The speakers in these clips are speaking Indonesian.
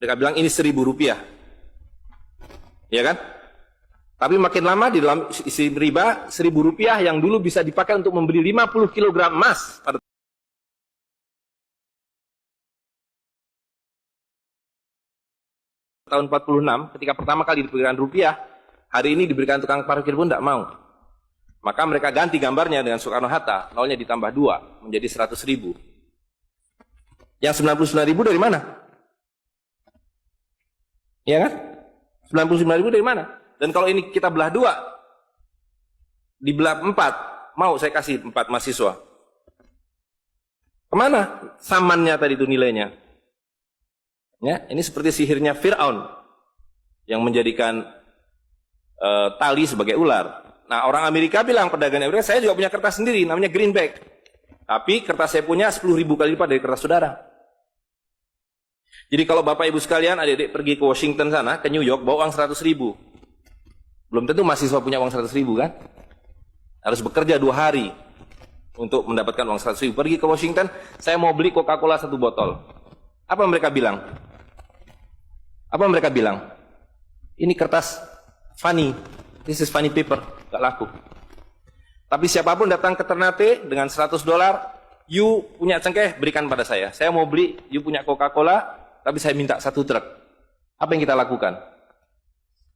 Mereka bilang ini Rp1.000. Ya kan? Tapi makin lama di dalam isi riba, Rp1.000 yang dulu bisa dipakai untuk membeli 50 kg emas pada tahun 46, ketika pertama kali diberikan rupiah, hari ini diberikan tukang parkir pun tidak mau. Maka mereka ganti gambarnya dengan Soekarno-Hatta, nolnya ditambah 2, menjadi 100.000. Yang 99.000 dari mana? Ya kan? 99.000 dari mana? Dan kalau ini kita belah 2, dibelah 4, mau saya kasih 4 mahasiswa. Kemana samannya tadi itu nilainya? Ya, ini seperti sihirnya Fir'aun yang menjadikan tali sebagai ular. Nah, orang Amerika bilang, pedagang Amerika, saya juga punya kertas sendiri, namanya greenback. Tapi kertas saya punya 10.000 kali lipat dari kertas saudara. Jadi kalau Bapak Ibu sekalian, adik-adik pergi ke Washington sana, ke New York, bawa uang 100.000. Belum tentu mahasiswa punya uang 100.000 kan? Harus bekerja 2 hari untuk mendapatkan uang 100.000. Pergi ke Washington, saya mau beli Coca-Cola 1 botol. Apa mereka bilang? Apa mereka bilang? Ini kertas funny. This is funny paper. Gak laku. Tapi siapapun datang ke Ternate dengan $100, you punya cengkeh, berikan pada saya. Saya mau beli, you punya Coca-Cola, tapi saya minta 1 truk. Apa yang kita lakukan?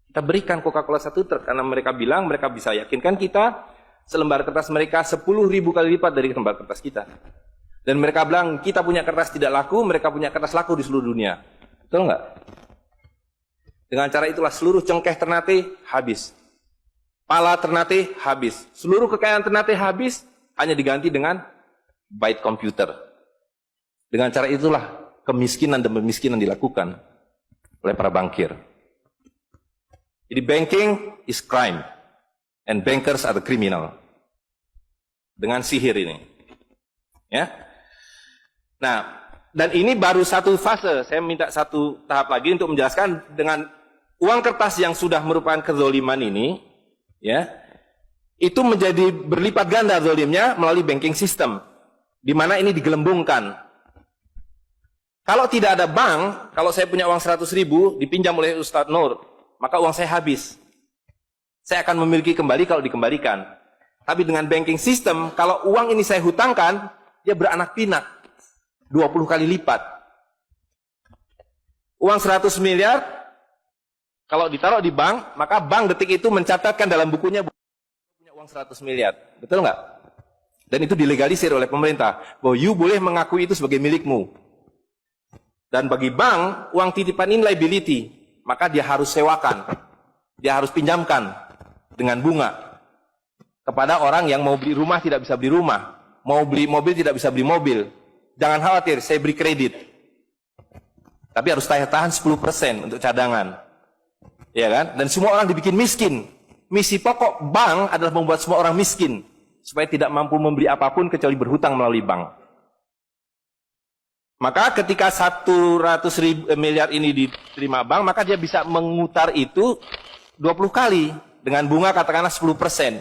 Kita berikan Coca-Cola 1 truk, karena mereka bilang, mereka bisa yakinkan kita, selembar kertas mereka 10.000 kali lipat dari lembar kertas kita. Dan mereka bilang, kita punya kertas tidak laku, mereka punya kertas laku di seluruh dunia. Betul nggak? Dengan cara itulah seluruh cengkeh Ternate habis. Pala Ternate habis. Seluruh kekayaan Ternate habis, hanya diganti dengan byte komputer. Dengan cara itulah kemiskinan dan pemiskinan dilakukan oleh para bankir. Jadi banking is crime. And bankers are the criminal. Dengan sihir ini. Ya. Nah, dan ini baru satu fase. Saya minta satu tahap lagi untuk menjelaskan dengan uang kertas yang sudah merupakan kezoliman ini, ya, itu menjadi berlipat ganda zolimnya melalui banking system, di mana ini digelembungkan. Kalau tidak ada bank, kalau saya punya uang 100.000 dipinjam oleh Ustadz Nur, maka uang saya habis. Saya akan memiliki kembali kalau dikembalikan. Tapi dengan banking system, kalau uang ini saya hutangkan, dia beranak pinak. 20 kali lipat. Uang 100 miliar, kalau ditaruh di bank, maka bank detik itu mencatatkan dalam bukunya punya uang 100 miliar. Betul nggak? Dan itu dilegalisir oleh pemerintah. Bahwa you boleh mengakui itu sebagai milikmu. Dan bagi bank, uang titipan ini liability. Maka dia harus sewakan. Dia harus pinjamkan dengan bunga. Kepada orang yang mau beli rumah tidak bisa beli rumah. Mau beli mobil tidak bisa beli mobil. Jangan khawatir, saya beri kredit. Tapi harus tahan 10% untuk cadangan. Ya kan? Dan semua orang dibikin miskin. Misi pokok bank adalah membuat semua orang miskin. Supaya tidak mampu membeli apapun kecuali berhutang melalui bank. Maka ketika 100 miliar ini diterima bank, maka dia bisa mengutar itu 20 kali. Dengan bunga katakanlah 10%.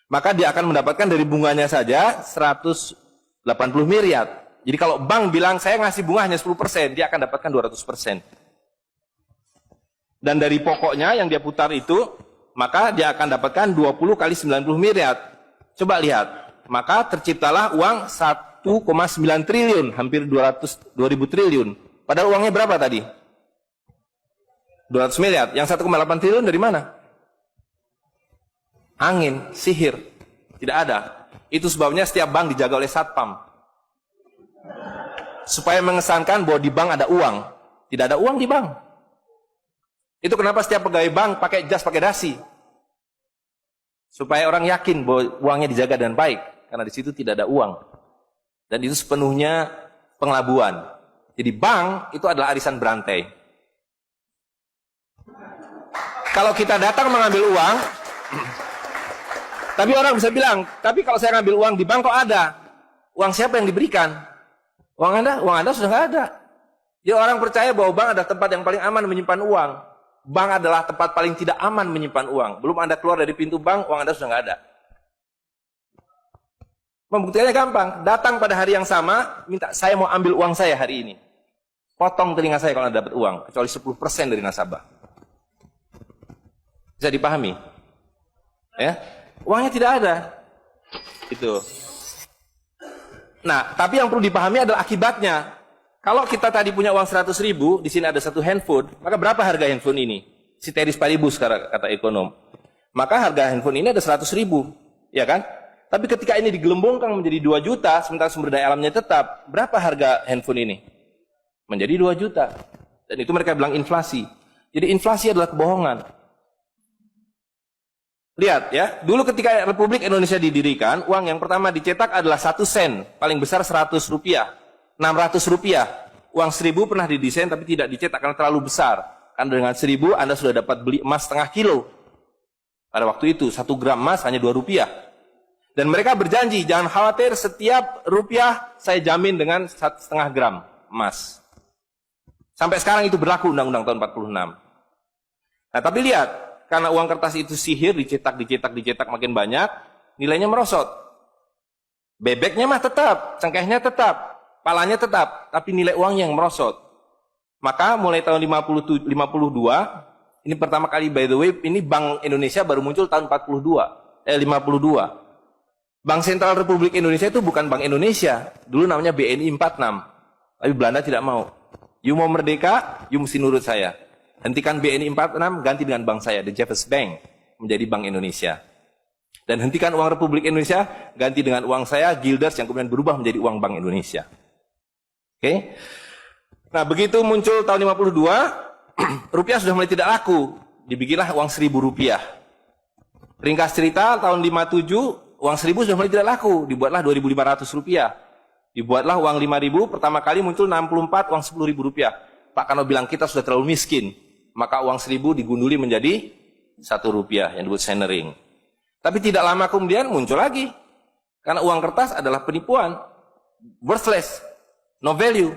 Maka dia akan mendapatkan dari bunganya saja 180 miliar. Jadi kalau bank bilang saya ngasih bunga hanya 10%, dia akan dapatkan 200%. Dan dari pokoknya yang dia putar itu, maka dia akan dapatkan 20 kali 90 miliar. Coba lihat, maka terciptalah uang 1,9 triliun, hampir 2.000 triliun. Padahal uangnya berapa tadi? 200 miliar. Yang 1,8 triliun dari mana? Angin, sihir. Tidak ada. Itu sebabnya setiap bank dijaga oleh satpam. Supaya mengesankan bahwa di bank ada uang. Tidak ada uang di bank. Itu kenapa setiap pegawai bank pakai jas, pakai dasi. Supaya orang yakin bahwa uangnya dijaga dengan baik. Karena di situ tidak ada uang. Dan itu sepenuhnya pengelabuan. Jadi bank itu adalah arisan berantai. Kalau kita datang mengambil uang, tapi orang bisa bilang, tapi kalau saya ngambil uang di bank kok ada? Uang siapa yang diberikan? Uang Anda sudah nggak ada. Jadi orang percaya bahwa bank adalah tempat yang paling aman menyimpan uang. Bank adalah tempat paling tidak aman menyimpan uang. Belum Anda keluar dari pintu bank, uang Anda sudah nggak ada. Membuktikannya gampang. Datang pada hari yang sama, minta saya mau ambil uang saya hari ini. Potong telinga saya kalau Anda dapat uang, kecuali 10% dari nasabah. Bisa dipahami? Ya, uangnya tidak ada. Itu. Nah, tapi yang perlu dipahami adalah akibatnya. Kalau kita tadi punya uang 100.000, di sini ada satu handphone, maka berapa harga handphone ini? Ceteris paribus kata ekonom. Maka harga handphone ini ada 100.000, ya kan? Tapi ketika ini digelembungkan menjadi 2 juta, sementara sumber daya alamnya tetap, berapa harga handphone ini? Menjadi 2 juta. Dan itu mereka bilang inflasi. Jadi inflasi adalah kebohongan. Lihat ya, dulu ketika Republik Indonesia didirikan, uang yang pertama dicetak adalah 1 sen, paling besar 100 rupiah. 600 rupiah. Uang 1.000 pernah didesain tapi tidak dicetak karena terlalu besar. Karena dengan 1.000 Anda sudah dapat beli emas setengah kilo. Pada waktu itu 1 gram emas hanya 2 rupiah. Dan mereka berjanji, jangan khawatir, setiap rupiah saya jamin dengan 1,5 gram emas. Sampai sekarang itu berlaku undang-undang tahun 46. Nah tapi lihat, karena uang kertas itu sihir, dicetak makin banyak, nilainya merosot. Bebeknya mah tetap, cengkehnya tetap, palanya tetap, tapi nilai uang yang merosot. Maka mulai tahun 52, ini pertama kali by the way, ini Bank Indonesia baru muncul tahun 52. Bank Sentral Republik Indonesia itu bukan Bank Indonesia, dulu namanya BNI 46. Tapi Belanda tidak mau. You mau merdeka, you mesti nurut saya. Hentikan BNI 46, ganti dengan bank saya, The Jeffers Bank, menjadi Bank Indonesia. Dan hentikan uang Republik Indonesia, ganti dengan uang saya, Guilders, yang kemudian berubah menjadi uang Bank Indonesia. Oke? Nah, begitu muncul tahun 52, rupiah sudah mulai tidak laku. Dibikinlah uang 1.000 rupiah. Ringkas cerita, tahun 57, uang 1.000 sudah mulai tidak laku. Dibuatlah 2.500 rupiah. Dibuatlah uang 5.000, pertama kali muncul 64, uang 10.000 rupiah. Pak Karno bilang, kita sudah terlalu miskin. Maka uang 1.000 digunduli menjadi 1 rupiah, yang disebut senering. Tapi tidak lama kemudian muncul lagi. Karena uang kertas adalah penipuan. Worthless. No value.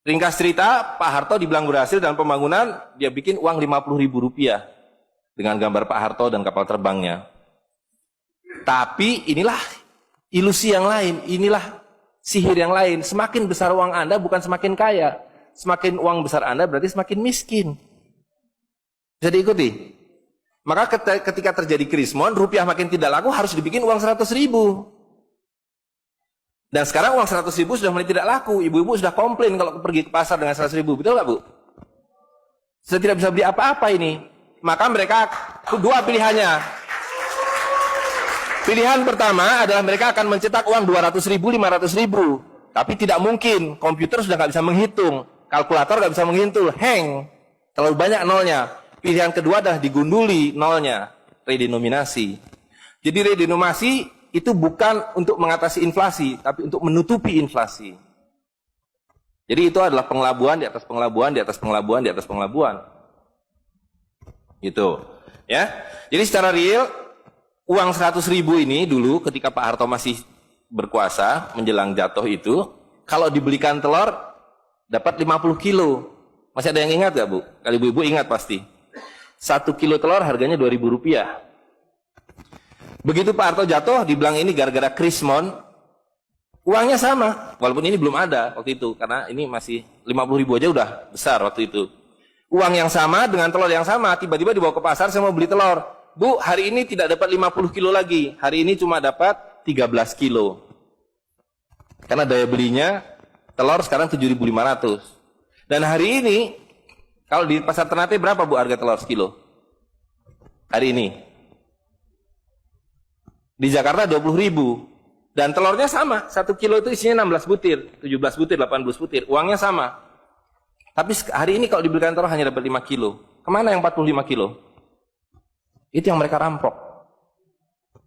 Ringkas cerita, Pak Harto di bilang berhasil dalam pembangunan, dia bikin uang 50.000 rupiah. Dengan gambar Pak Harto dan kapal terbangnya. Tapi inilah ilusi yang lain, inilah sihir yang lain. Semakin besar uang Anda bukan semakin kaya. Semakin uang besar Anda berarti semakin miskin. Bisa diikuti? Maka ketika terjadi krismon, rupiah makin tidak laku, harus dibikin uang 100.000. Dan sekarang uang 100.000 sudah mulai tidak laku. Ibu-ibu sudah komplain kalau pergi ke pasar dengan 100.000. Betul nggak, Bu? Sudah tidak bisa beli apa-apa ini. Maka mereka dua pilihannya. Pilihan pertama adalah mereka akan mencetak uang 200.000, 500.000. Tapi tidak mungkin. Komputer sudah nggak bisa menghitung. Kalkulator nggak bisa menghitung. Hang. Terlalu banyak nolnya. Pilihan kedua adalah digunduli nolnya. Redenominasi. Jadi redenominasi itu bukan untuk mengatasi inflasi, tapi untuk menutupi inflasi. Jadi itu adalah pengelabuan di atas pengelabuan, di atas pengelabuan, di atas pengelabuan. Gitu. Ya. Jadi secara real, uang 100.000 ini dulu ketika Pak Harto masih berkuasa, menjelang jatuh itu, kalau dibelikan telur, dapat 50 kilo. Masih ada yang ingat gak, Bu? Kalau ibu-ibu ingat pasti. 1 kilo telur harganya 2.000 rupiah. Begitu Pak Harto jatuh, dibilang ini gara-gara krismon, uangnya sama. Walaupun ini belum ada waktu itu, karena ini masih 50.000 aja udah besar waktu itu. Uang yang sama dengan telur yang sama, tiba-tiba dibawa ke pasar, saya mau beli telur. Bu, hari ini tidak dapat 50 kilo lagi. Hari ini cuma dapat 13 kilo. Karena daya belinya, telur sekarang 7.500. Dan hari ini, kalau di pasar Ternate berapa, Bu, harga telur sekilo? Hari ini. Di Jakarta 20.000. Dan telurnya sama. 1 kilo itu isinya 16 butir, 17 butir, 18 butir. Uangnya sama. Tapi hari ini kalau dibelikan telur hanya dapat 5 kilo. Kemana yang 45 kilo? Itu yang mereka rampok.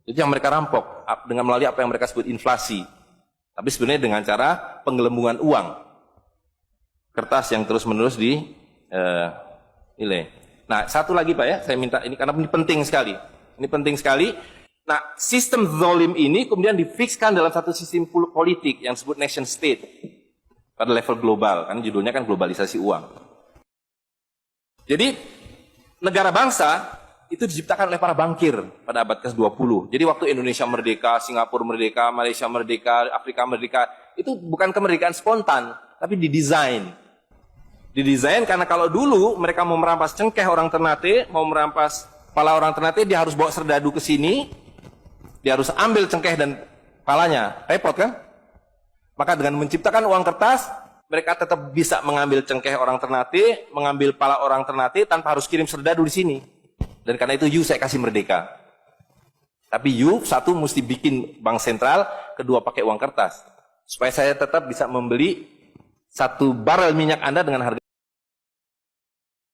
Itu yang mereka rampok. Dengan melalui apa yang mereka sebut inflasi. Tapi sebenarnya dengan cara penggelembungan uang. Kertas yang terus-menerus nilai. Nah, satu lagi Pak ya, saya minta ini karena ini penting sekali. Ini penting sekali. Nah, sistem zalim ini kemudian difikskan dalam satu sistem politik yang disebut nation state pada level global, kan judulnya kan globalisasi uang. Jadi negara bangsa itu diciptakan oleh para bankir pada abad ke-20. Jadi waktu Indonesia merdeka, Singapura merdeka, Malaysia merdeka, Afrika merdeka, itu bukan kemerdekaan spontan, tapi didesain. Didesain karena kalau dulu mereka mau merampas cengkeh orang Ternate, mau merampas kepala orang Ternate, dia harus bawa serdadu ke sini, dia harus ambil cengkeh dan kepalanya. Repot kan? Maka dengan menciptakan uang kertas, mereka tetap bisa mengambil cengkeh orang Ternate, mengambil kepala orang Ternate tanpa harus kirim serdadu di sini. Dan karena itu saya kasih merdeka. Tapi satu mesti bikin bank sentral, kedua pakai uang kertas. Supaya saya tetap bisa membeli 1 barel minyak Anda dengan harga